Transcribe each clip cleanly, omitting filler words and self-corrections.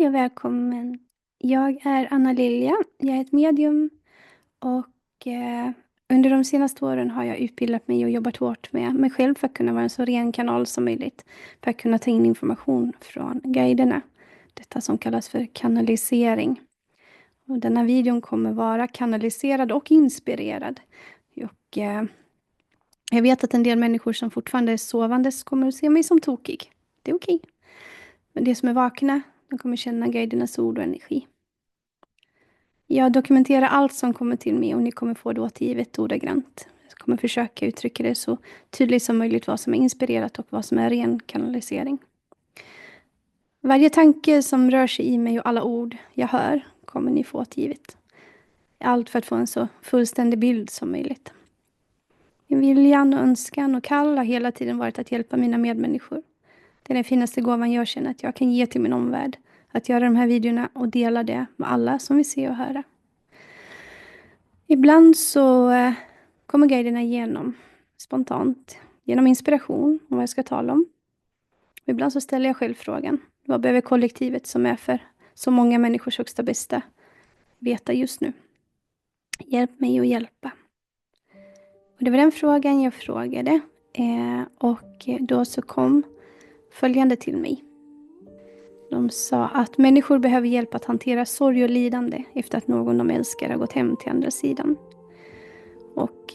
Hej och välkommen. Jag är Anna Lilja. Jag är ett medium och under de senaste åren har jag utbildat mig och jobbat hårt med mig själv för att kunna vara en så ren kanal som möjligt. För att kunna ta in information från guiderna. Detta som kallas för kanalisering. Och denna videon kommer vara kanaliserad och inspirerad. Och jag vet att en del människor som fortfarande är sovandes kommer att se mig som tokig. Det är okej. Men de som är vakna, de kommer känna guidernas ord och energi. Jag dokumenterar allt som kommer till mig och ni kommer få det återgivet ordagrant. Jag kommer försöka uttrycka det så tydligt som möjligt vad som är inspirerat och vad som är ren kanalisering. Varje tanke som rör sig i mig och alla ord jag hör kommer ni få återgivet. Allt för att få en så fullständig bild som möjligt. Min viljan och önskan och kall har hela tiden varit att hjälpa mina medmänniskor. Det är den finaste gåvan jag känner att jag kan ge till min omvärld. Att göra de här videorna och dela det med alla som vill se och höra. Ibland så kommer guiderna igenom spontant. Genom inspiration om vad jag ska tala om. Och ibland så ställer jag själv frågan. Vad behöver kollektivet som är för så många människors högsta bästa veta just nu? Hjälp mig att hjälpa. Och det var den frågan jag frågade. Och då så kom följande till mig. De sa att människor behöver hjälp att hantera sorg och lidande efter att någon de älskar har gått hem till andra sidan. Och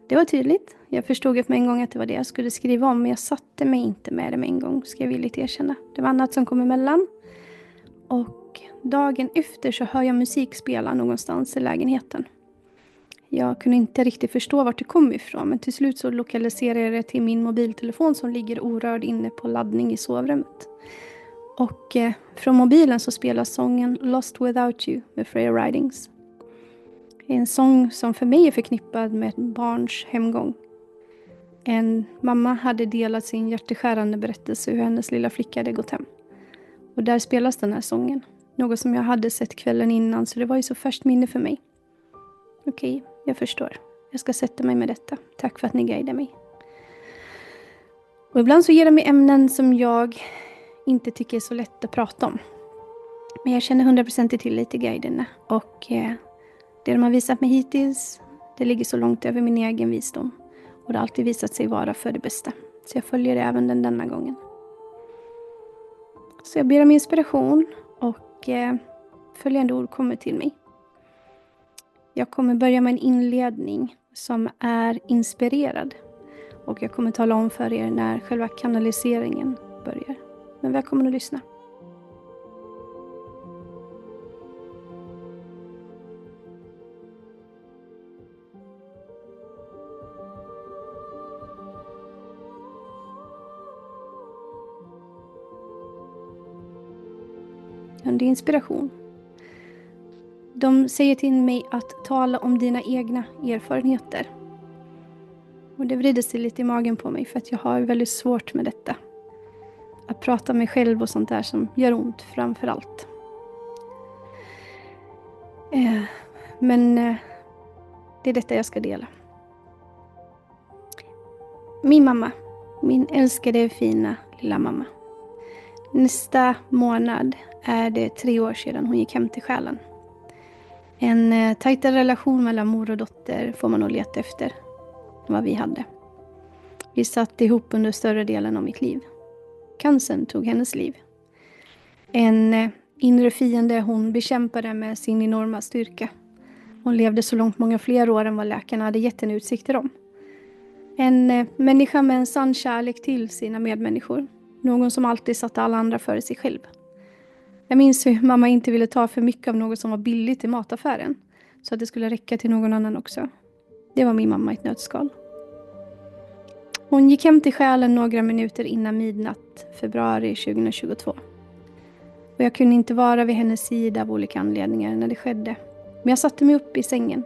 det var tydligt. Jag förstod med en gång att det var det jag skulle skriva om. Men jag satte mig inte med det med en gång, ska jag villigt erkänna. Det var annat som kom emellan. Och dagen efter så hör jag musik spela någonstans i lägenheten. Jag kunde inte riktigt förstå vart det kom ifrån. Men till slut så lokaliserade jag det till min mobiltelefon som ligger orörd inne på laddning i sovrummet. Och från mobilen så spelas sången Lost Without You med Freya Ridings. En sång som för mig är förknippad med ett barns hemgång. En mamma hade delat sin hjärteskärande berättelse hur hennes lilla flicka hade gått hem. Och där spelas den här sången. Något som jag hade sett kvällen innan, så det var ju så färskt minne för mig. Okej, jag förstår. Jag ska sätta mig med detta. Tack för att ni guidar mig. Och ibland så ger de mig ämnen som jag inte tycker är så lätt att prata om. Men jag känner 100% tillit till guiderna. Och det de har visat mig hittills, det ligger så långt över min egen visdom. Och det har alltid visat sig vara för det bästa. Så jag följer det även denna gången. Så jag ber om inspiration och följande ord kommer till mig. Jag kommer börja med en inledning som är inspirerad. Och jag kommer tala om för er när själva kanaliseringen börjar. Men välkommen att lyssna. Under inspiration. De säger till mig att tala om dina egna erfarenheter. Och det vrider sig lite i magen på mig för att jag har väldigt svårt med detta. Att prata med mig själv och sånt där som gör ont framför allt. Men det är detta jag ska dela. Min mamma. Min älskade fina lilla mamma. Nästa månad är det 3 år sedan hon gick hem till själen. En tajtare relation mellan mor och dotter får man nog leta efter än vad vi hade. Vi satt ihop under större delen av mitt liv. Cancern tog hennes liv. En inre fiende hon bekämpade med sin enorma styrka. Hon levde så långt många fler år än vad läkarna hade gett henne utsikter om. En människa med en sann kärlek till sina medmänniskor. Någon som alltid satte alla andra före sig själv. Jag minns hur mamma inte ville ta för mycket av något som var billigt i mataffären. Så att det skulle räcka till någon annan också. Det var min mamma i ett nötskal. Hon gick hem till själen några minuter innan midnatt februari 2022. Och jag kunde inte vara vid hennes sida av olika anledningar när det skedde. Men jag satte mig upp i sängen.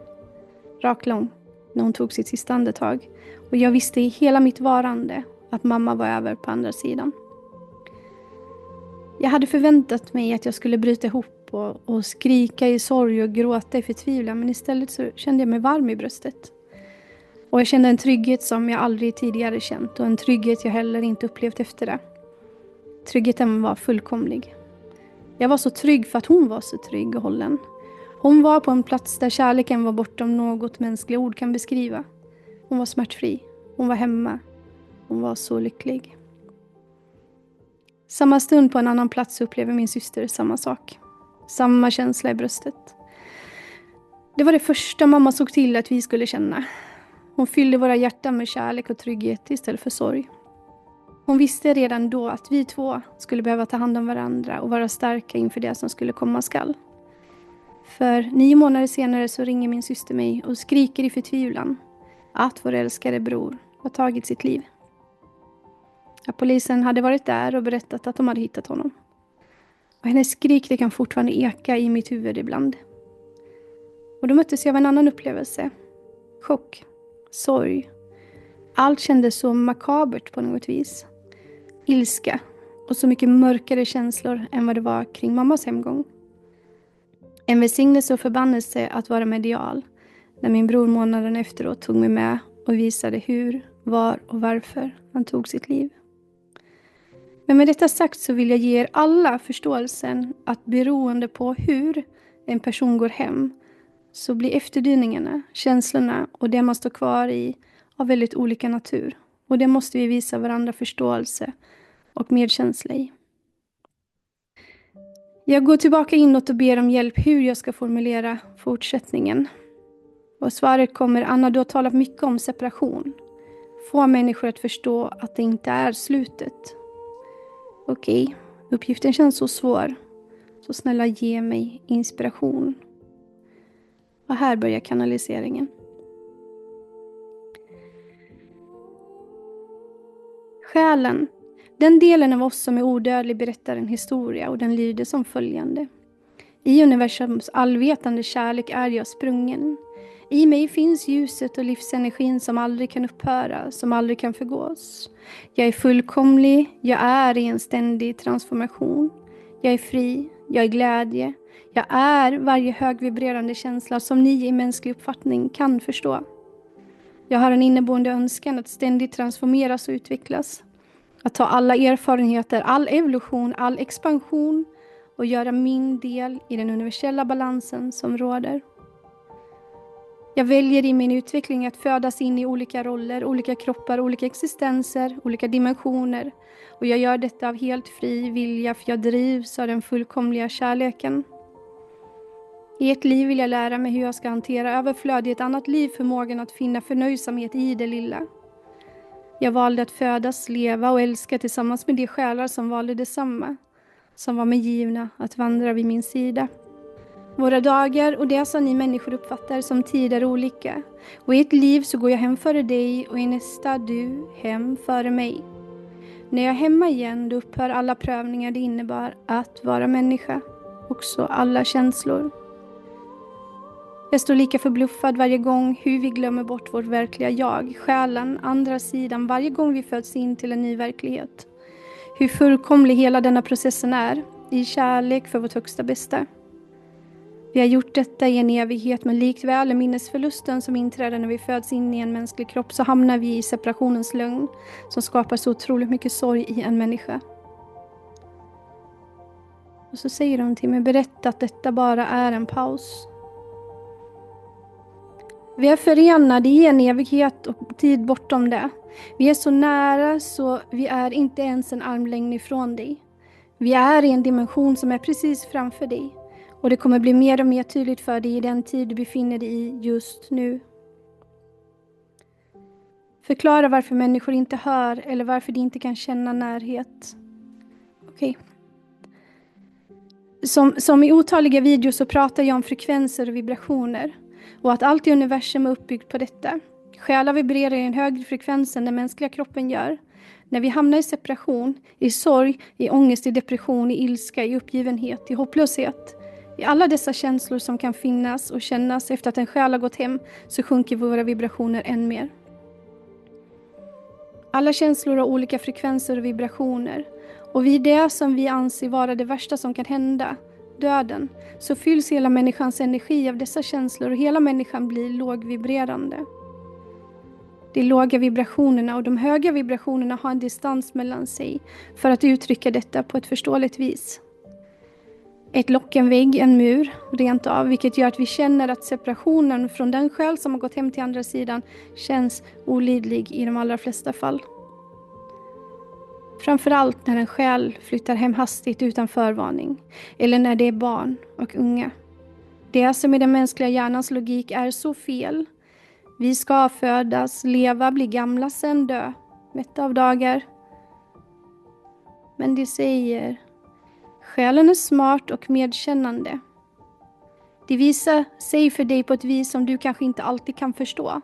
Raklång när hon tog sitt sista andetag. Och jag visste i hela mitt varande att mamma var över på andra sidan. Jag hade förväntat mig att jag skulle bryta ihop och skrika i sorg och gråta i förtvivlan. Men istället så kände jag mig varm i bröstet. Och jag kände en trygghet som jag aldrig tidigare känt. Och en trygghet jag heller inte upplevt efter det. Tryggheten var fullkomlig. Jag var så trygg för att hon var så trygg och hållen. Hon var på en plats där kärleken var bortom något mänskliga ord kan beskriva. Hon var smärtfri. Hon var hemma. Hon var så lycklig. Samma stund på en annan plats upplever min syster samma sak. Samma känsla i bröstet. Det var det första mamma såg till att vi skulle känna. Hon fyllde våra hjärtan med kärlek och trygghet istället för sorg. Hon visste redan då att vi två skulle behöva ta hand om varandra och vara starka inför det som skulle komma skall. För 9 månader senare så ringer min syster mig och skriker i förtvivlan att vår älskade bror har tagit sitt liv. Ja, polisen hade varit där och berättat att de hade hittat honom. Och hennes skrik det kan fortfarande eka i mitt huvud ibland. Och då möttes jag av en annan upplevelse. Chock, sorg. Allt kändes så makabert på något vis. Ilska och så mycket mörkare känslor än vad det var kring mammas hemgång. En välsignelse och förbannelse att vara medial när min bror månaden efteråt tog mig med och visade hur, var och varför han tog sitt liv. Men med detta sagt så vill jag ge er alla förståelsen att beroende på hur en person går hem så blir efterdyningarna, känslorna och det man står kvar i av väldigt olika natur. Och det måste vi visa varandra förståelse och medkänsla i. Jag går tillbaka inåt och ber om hjälp hur jag ska formulera fortsättningen. Och svaret kommer: Anna, du har talat mycket om separation. Få människor att förstå att det inte är slutet. Okej, uppgiften känns så svår. Så snälla ge mig inspiration. Och här börjar kanaliseringen. Själen, den delen av oss som är odödlig, berättar en historia och den lyder som följande. I universums allvetande kärlek är jag sprungen. I mig finns ljuset och livsenergin som aldrig kan upphöra, som aldrig kan förgås. Jag är fullkomlig, jag är i en ständig transformation. Jag är fri, jag är glädje. Jag är varje högvibrerande känsla som ni i mänsklig uppfattning kan förstå. Jag har en inneboende önskan att ständigt transformeras och utvecklas. Att ta alla erfarenheter, all evolution, all expansion och göra min del i den universella balansen som råder. Jag väljer i min utveckling att födas in i olika roller, olika kroppar, olika existenser, olika dimensioner. Och jag gör detta av helt fri vilja för jag drivs av den fullkomliga kärleken. I ett liv vill jag lära mig hur jag ska hantera överflöd, i ett annat liv förmågan att finna förnöjsamhet i det lilla. Jag valde att födas, leva och älska tillsammans med de själar som valde detsamma, som var mig givna att vandra vid min sida. Våra dagar och det som ni människor uppfattar som tid är olika. Och i ett liv så går jag hem före dig och i nästa du hem före mig. När jag är hemma igen då upphör alla prövningar det innebar att vara människa. Också alla känslor. Jag står lika förbluffad varje gång hur vi glömmer bort vårt verkliga jag, själen, andra sidan, varje gång vi föds in till en ny verklighet. Hur fullkomlig hela denna processen är, i kärlek för vårt högsta bästa. Vi har gjort detta i en evighet, men likväl är minnesförlusten som inträder när vi föds in i en mänsklig kropp så hamnar vi i separationens lögn som skapar så otroligt mycket sorg i en människa. Och så säger de till mig, berätta att detta bara är en paus. Vi är förenade i en evighet och tid bortom det. Vi är så nära så vi är inte ens en armlängd ifrån dig. Vi är i en dimension som är precis framför dig. Och det kommer bli mer och mer tydligt för dig i den tid du befinner dig i just nu. Förklara varför människor inte hör eller varför de inte kan känna närhet. Okej. Som i otaliga videos så pratar jag om frekvenser och vibrationer. Och att allt i universum är uppbyggt på detta. Själar vibrerar i en högre frekvens än den mänskliga kroppen gör. När vi hamnar i separation, i sorg, i ångest, i depression, i ilska, i uppgivenhet, i hopplöshet. I alla dessa känslor som kan finnas och kännas efter att en själ har gått hem så sjunker våra vibrationer än mer. Alla känslor har olika frekvenser och vibrationer. Och vid det som vi anser vara det värsta som kan hända, döden, så fylls hela människans energi av dessa känslor och hela människan blir lågvibrerande. De låga vibrationerna och de höga vibrationerna har en distans mellan sig för att uttrycka detta på ett förståeligt vis. Ett lock, en vägg, en mur, rent av. Vilket gör att vi känner att separationen från den själ som har gått hem till andra sidan känns olidlig i de allra flesta fall. Framförallt när en själ flyttar hem hastigt utan förvarning. Eller när det är barn och unga. Det som i den mänskliga hjärnans logik är så fel. Vi ska födas, leva, bli gamla, sen dö. Mätta av dagar. Men det säger, själen är smart och medkännande. Det visar sig för dig på ett vis som du kanske inte alltid kan förstå.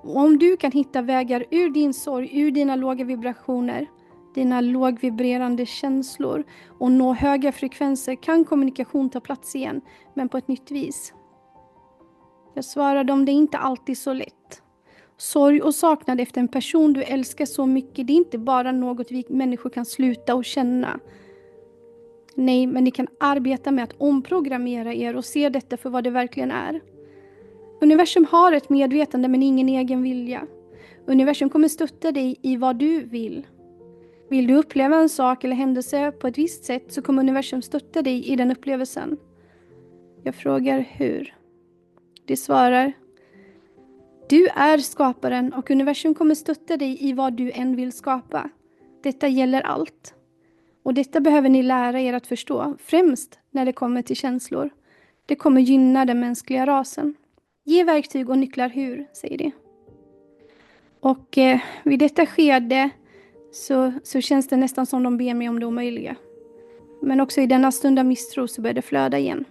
Och om du kan hitta vägar ur din sorg, ur dina låga vibrationer, dina lågvibrerande känslor och nå höga frekvenser, kan kommunikation ta plats igen, men på ett nytt vis. Jag svarade, om det inte alltid så lätt. Sorg och saknad efter en person du älskar så mycket, det är inte bara något vi människor kan sluta och känna. Nej, men ni kan arbeta med att omprogrammera er och se detta för vad det verkligen är. Universum har ett medvetande men ingen egen vilja. Universum kommer stötta dig i vad du vill. Vill du uppleva en sak eller händelse på ett visst sätt så kommer universum stötta dig i den upplevelsen. Jag frågar hur. Det svarar, du är skaparen och universum kommer stötta dig i vad du än vill skapa. Detta gäller allt. Och detta behöver ni lära er att förstå, främst när det kommer till känslor. Det kommer gynna den mänskliga rasen. Ge verktyg och nycklar hur, säger det. Och vid detta skede så känns det nästan som de ber mig om det omöjliga. Men också i denna stund av misstro så börjar det flöda igen.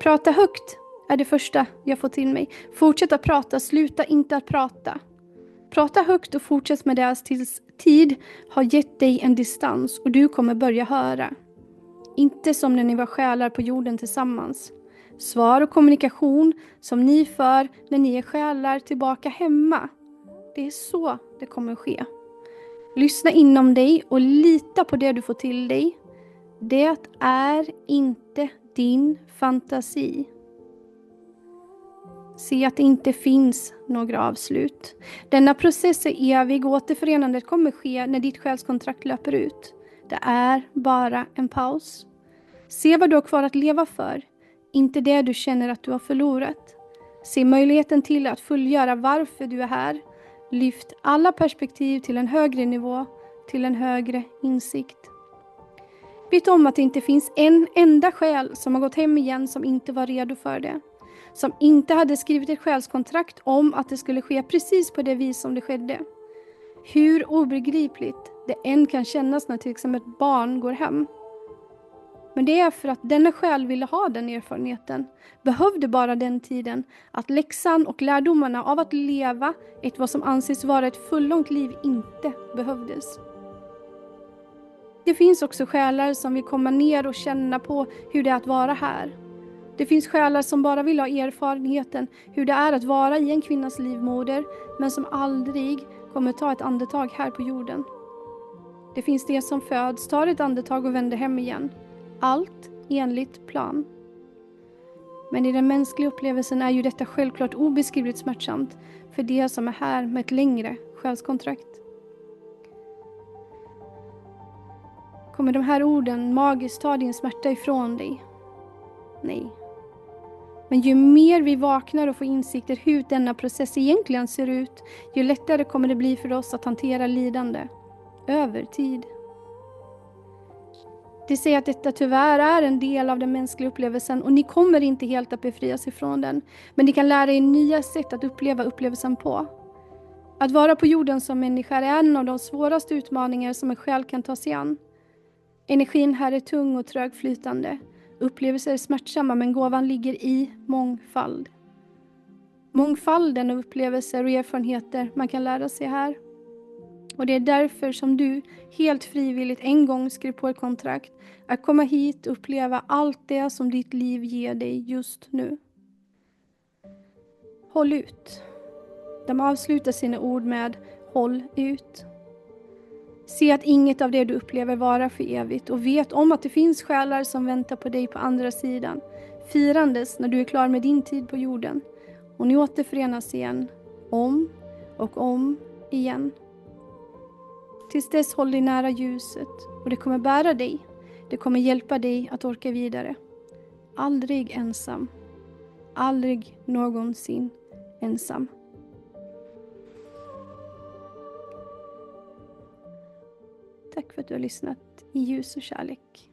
Prata högt är det första jag får till mig. Fortsätt att prata, sluta inte att prata. Prata högt och fortsätt med det tills tid har gett dig en distans och du kommer börja höra. Inte som när ni var själar på jorden tillsammans. Svar och kommunikation som ni för när ni är själar tillbaka hemma. Det är så det kommer ske. Lyssna inom dig och lita på det du får till dig. Det är inte din fantasi. Se att det inte finns några avslut. Denna process är evig och återförenandet kommer ske när ditt själskontrakt löper ut. Det är bara en paus. Se vad du har kvar att leva för. Inte det du känner att du har förlorat. Se möjligheten till att fullgöra varför du är här. Lyft alla perspektiv till en högre nivå, till en högre insikt. Vet om att det inte finns en enda själ som har gått hem igen som inte var redo för det. Som inte hade skrivit ett själskontrakt om att det skulle ske precis på det vis som det skedde. Hur obegripligt det än kan kännas när till exempel ett barn går hem. Men det är för att denna själ ville ha den erfarenheten. Behövde bara den tiden att läxan och lärdomarna av att leva ett vad som anses vara ett fullångt liv inte behövdes. Det finns också själar som vill komma ner och känna på hur det är att vara här. Det finns själar som bara vill ha erfarenheten hur det är att vara i en kvinnas livmoder men som aldrig kommer ta ett andetag här på jorden. Det finns det som föds, tar ett andetag och vänder hem igen. Allt enligt plan. Men i den mänskliga upplevelsen är ju detta självklart obeskrivligt smärtsamt för det som är här med ett längre själskontrakt. Kommer de här orden magiskt ta din smärta ifrån dig? Nej. Men ju mer vi vaknar och får insikter hur denna process egentligen ser ut, ju lättare kommer det bli för oss att hantera lidande. Över tid. Det säger att detta tyvärr är en del av den mänskliga upplevelsen och ni kommer inte helt att befrias ifrån den. Men ni kan lära er nya sätt att uppleva upplevelsen på. Att vara på jorden som människa är en av de svåraste utmaningar som en själ kan ta sig an. Energin här är tung och trögflytande. Upplevelser är smärtsamma men gåvan ligger i mångfald. Mångfalden av upplevelser och erfarenheter man kan lära sig här. Och det är därför som du helt frivilligt en gång skrev på ett kontrakt att komma hit och uppleva allt det som ditt liv ger dig just nu. Håll ut. De avslutar sina ord med håll ut. Se att inget av det du upplever vara för evigt och vet om att det finns själar som väntar på dig på andra sidan. Firandes när du är klar med din tid på jorden. Och ni återförenas igen. Om och om igen. Tills dess håll dig nära ljuset och det kommer bära dig. Det kommer hjälpa dig att orka vidare. Aldrig ensam. Aldrig någonsin ensam. Tack för att du har lyssnat i ljus och kärlek.